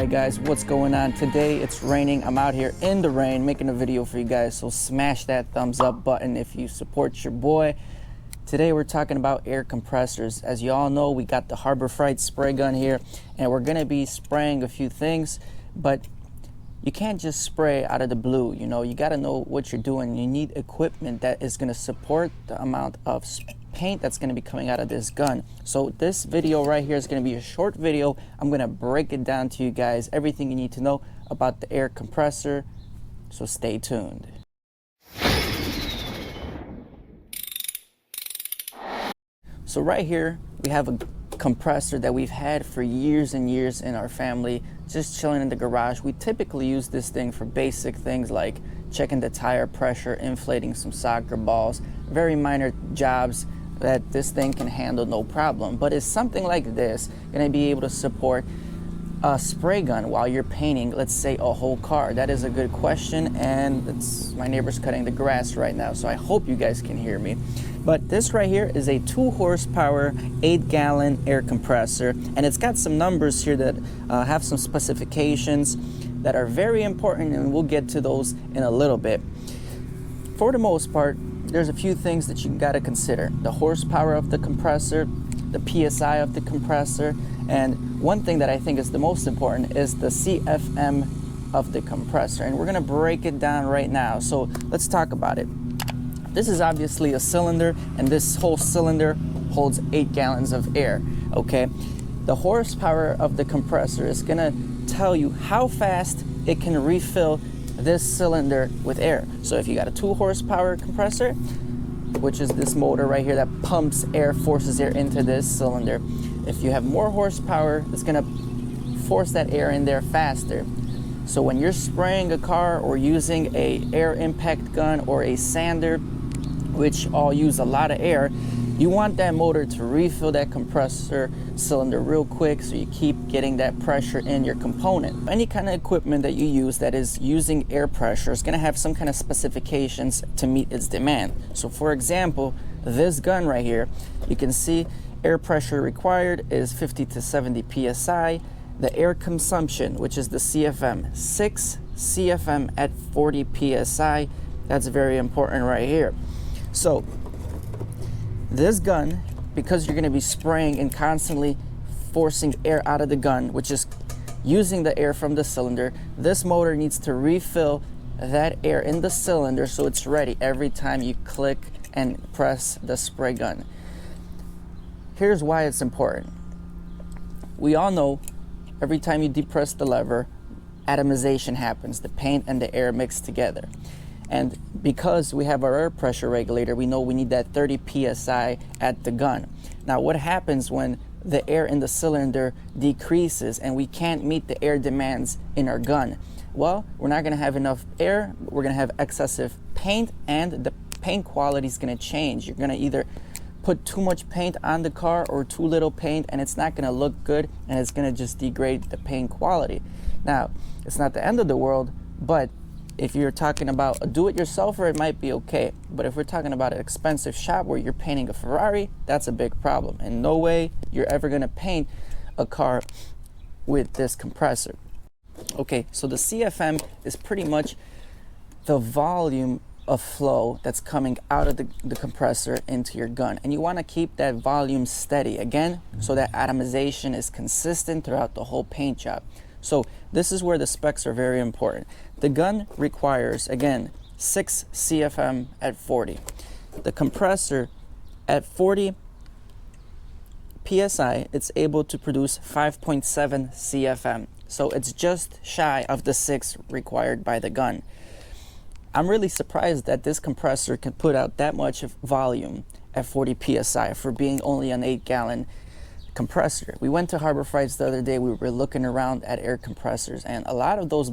Alright guys, what's going on? Today it's raining. I'm out here in the rain making a video for you guys, so smash that thumbs up button if you support your boy. Today we're talking about air compressors. As you all know, we got the Harbor Freight spray gun here, and we're going to be spraying a few things, but you can't just spray out of the blue. You know, you got to know what you're doing. You need equipment that is going to support the amount of paint that's going to be coming out of this gun. So this video right here is going to be a short video. I'm going to break it down to you guys, everything you need to know about the air compressor, so stay tuned. So right here we have a compressor that we've had for years and years in our family, just chilling in the garage. We typically use this thing for basic things like checking the tire pressure, inflating some soccer balls, very minor jobs that this thing can handle no problem. But is something like this going to be able to support a spray gun while you're painting, let's say, a whole car? That is a good question, and my neighbor's cutting the grass right now, so I hope you guys can hear me. But this right here is a 2 horsepower, 8-gallon air compressor, and it's got some numbers here that have some specifications that are very important, and we'll get to those in a little bit. For the most part, there's a few things that you got to consider: the horsepower of the compressor, the PSI of the compressor, and one thing that I think is the most important is the CFM of the compressor, and we're going to break it down right now. So let's talk about it. This is obviously a cylinder, and this whole cylinder holds 8 gallons of air, okay? The horsepower of the compressor is going to tell you how fast it can refill this cylinder with air. So if you got a 2 horsepower compressor, which is this motor right here that pumps air, forces air into this cylinder, if you have more horsepower, it's going to force that air in there faster. So when you're spraying a car or using a air impact gun or a sander, which all use a lot of air, you want that motor to refill that compressor cylinder real quick, so you keep getting that pressure in your component. Any kind of equipment that you use that is using air pressure is going to have some kind of specifications to meet its demand. So for example, this gun right here, you can see air pressure required is 50 to 70 psi. The air consumption, which is the CFM, 6 CFM at 40 psi. That's very important right here. So this gun, because you're going to be spraying and constantly forcing air out of the gun, which is using the air from the cylinder, this motor needs to refill that air in the cylinder so it's ready every time you click and press the spray gun. Here's why it's important. We all know every time you depress the lever, atomization happens. The paint and the air mix together. And because we have our air pressure regulator, we know we need that 30 psi at the gun. Now, what happens when the air in the cylinder decreases and we can't meet the air demands in our gun? Well, we're not going to have enough air, we're going to have excessive paint, and the paint quality is going to change. You're going to either put too much paint on the car or too little paint, and it's not going to look good, and it's going to just degrade the paint quality. Now, it's not the end of the world, but if you're talking about a do-it-yourselfer, it might be okay. But if we're talking about an expensive shop where you're painting a Ferrari, that's a big problem. And no way you're ever going to paint a car with this compressor. Okay, so the CFM is pretty much the volume of flow that's coming out of the compressor into your gun. And you want to keep that volume steady, again, so that atomization is consistent throughout the whole paint job. So this is where the specs are very important. The gun requires, again, 6 CFM at 40. The compressor at 40 PSI, it's able to produce 5.7 CFM. So it's just shy of the 6 required by the gun. I'm really surprised that this compressor can put out that much of volume at 40 PSI for being only an 8-gallon compressor. We went to Harbor Freights the other day. We were looking around at air compressors, and a lot of those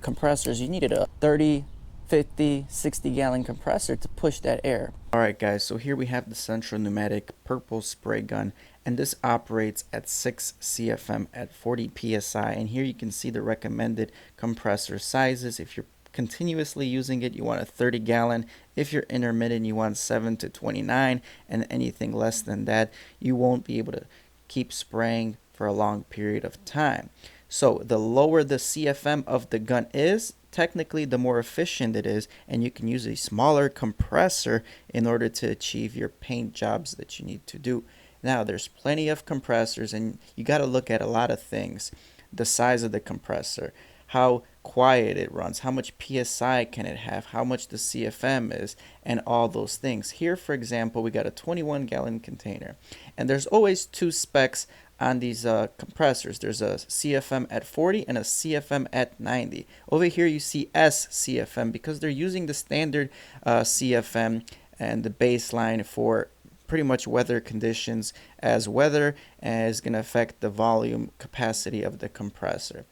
compressors, you needed a 30, 50, 60-gallon compressor to push that air. Alright guys, so here we have the Central Pneumatic purple spray gun, and this operates at 6 CFM at 40 PSI, and here you can see the recommended compressor sizes. If you're continuously using it, you want a 30-gallon. If you're intermittent, you want 7 to 29, and anything less than that, you won't be able to keep spraying for a long period of time. So the lower the CFM of the gun is, technically the more efficient it is, and you can use a smaller compressor in order to achieve your paint jobs that you need to do. Now there's plenty of compressors, and you got to look at a lot of things. The size of the compressor, how quiet it runs, how much PSI can it have, how much the CFM is, and all those things. Here, for example, we got a 21-gallon container, and there's always two specs on these compressors. There's a CFM at 40 and a CFM at 90. Over here you see SCFM because they're using the standard CFM and the baseline for pretty much weather conditions, as weather is going to affect the volume capacity of the compressor.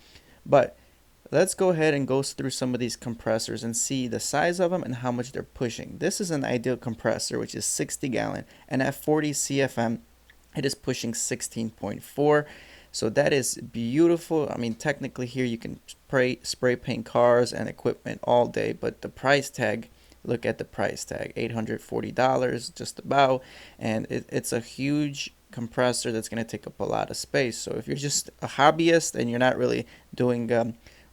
But let's go ahead and go through some of these compressors and see the size of them and how much they're pushing. This is an ideal compressor, which is 60 gallon, and at 40 CFM it is pushing 16.4. So that is beautiful. I mean, technically here you can spray paint cars and equipment all day, but the price tag, look at the price tag, $840 just about, and it's a huge compressor that's going to take up a lot of space. So if you're just a hobbyist and you're not really doing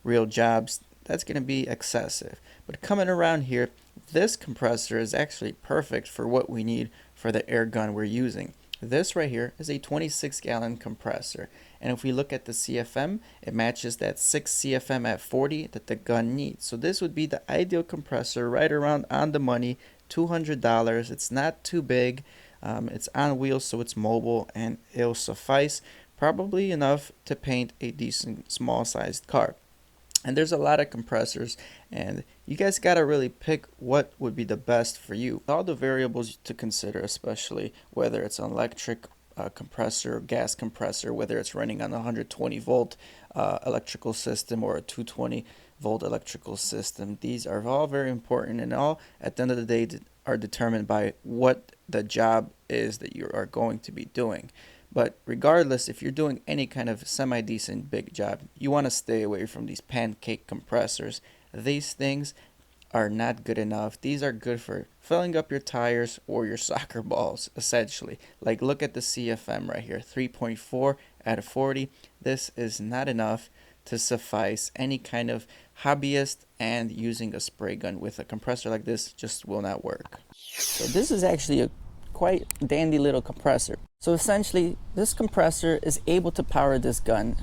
real jobs, that's going to be excessive. But coming around here, this compressor is actually perfect for what we need for the air gun we're using. This right here is a 26-gallon compressor, and if we look at the CFM, it matches that 6 CFM at 40 that the gun needs. So this would be the ideal compressor, right around on the money, $200. It's not too big, it's on wheels, so it's mobile, and it'll suffice probably enough to paint a decent small-sized car. And there's a lot of compressors, and you guys got to really pick what would be the best for you. All the variables to consider, especially whether it's an electric compressor, gas compressor, whether it's running on a 120 volt electrical system or a 220 volt electrical system. These are all very important, and all at the end of the day are determined by what the job is that you are going to be doing. But regardless, if you're doing any kind of semi-decent big job, you want to stay away from these pancake compressors. These things are not good enough. These are good for filling up your tires or your soccer balls, essentially. Like, look at the CFM right here, 3.4 out of 40. This is not enough to suffice any kind of hobbyist, and using a spray gun with a compressor like this just will not work. So this is actually a quite dandy little compressor. So essentially, this compressor is able to power this gun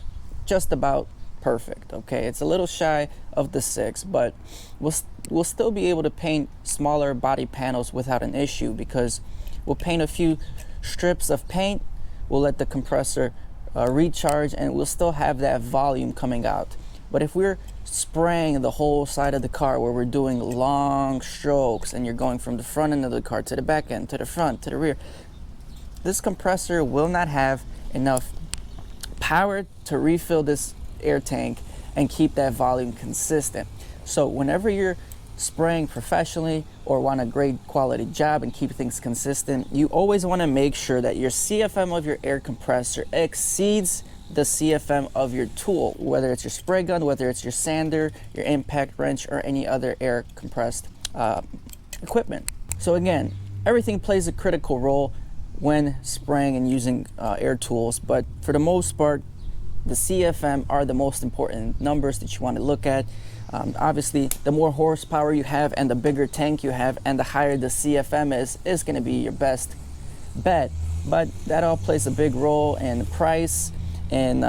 just about perfect. Okay, it's a little shy of the 6, but we'll still be able to paint smaller body panels without an issue, because we'll paint a few strips of paint, we'll let the compressor recharge, and we'll still have that volume coming out. But if we're spraying the whole side of the car, where we're doing long strokes and you're going from the front end of the car to the back end, to the front, to the rear, this compressor will not have enough power to refill this air tank and keep that volume consistent. So whenever you're spraying professionally or want a great quality job and keep things consistent, you always want to make sure that your CFM of your air compressor exceeds the CFM of your tool, whether it's your spray gun, whether it's your sander, your impact wrench, or any other air compressed equipment. So again, everything plays a critical role when spraying and using air tools, but for the most part, the CFM are the most important numbers that you want to look at. Obviously, the more horsepower you have and the bigger tank you have and the higher the CFM is going to be your best bet. But that all plays a big role in price, in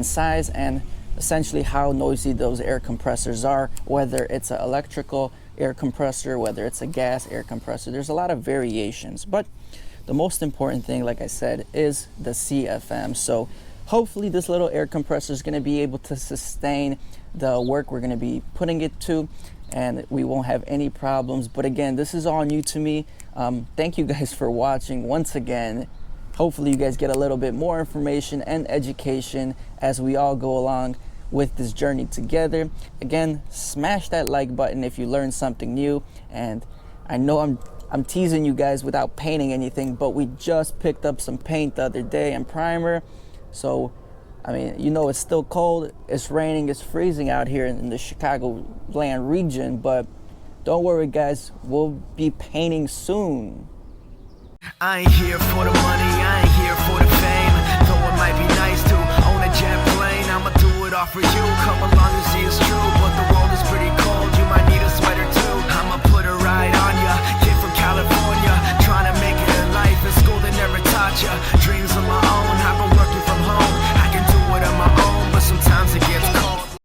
size, and essentially how noisy those air compressors are, whether it's an electrical air compressor, whether it's a gas air compressor. There's a lot of variations, but the most important thing, like I said, is the CFM. So hopefully this little air compressor is going to be able to sustain the work we're going to be putting it to, and we won't have any problems. But again, this is all new to me. Thank you guys for watching once again. Hopefully you guys get a little bit more information and education as we all go along with this journey together. Again, smash that like button if you learned something new. And I know I'm teasing you guys without painting anything, but we just picked up some paint the other day and primer. So, I mean, you know, it's still cold, it's raining, it's freezing out here in the Chicagoland region, but don't worry guys, we'll be painting soon. I ain't here for the money, I ain't here for the fame, though it might be nice to for you. Come along and see it's true, but the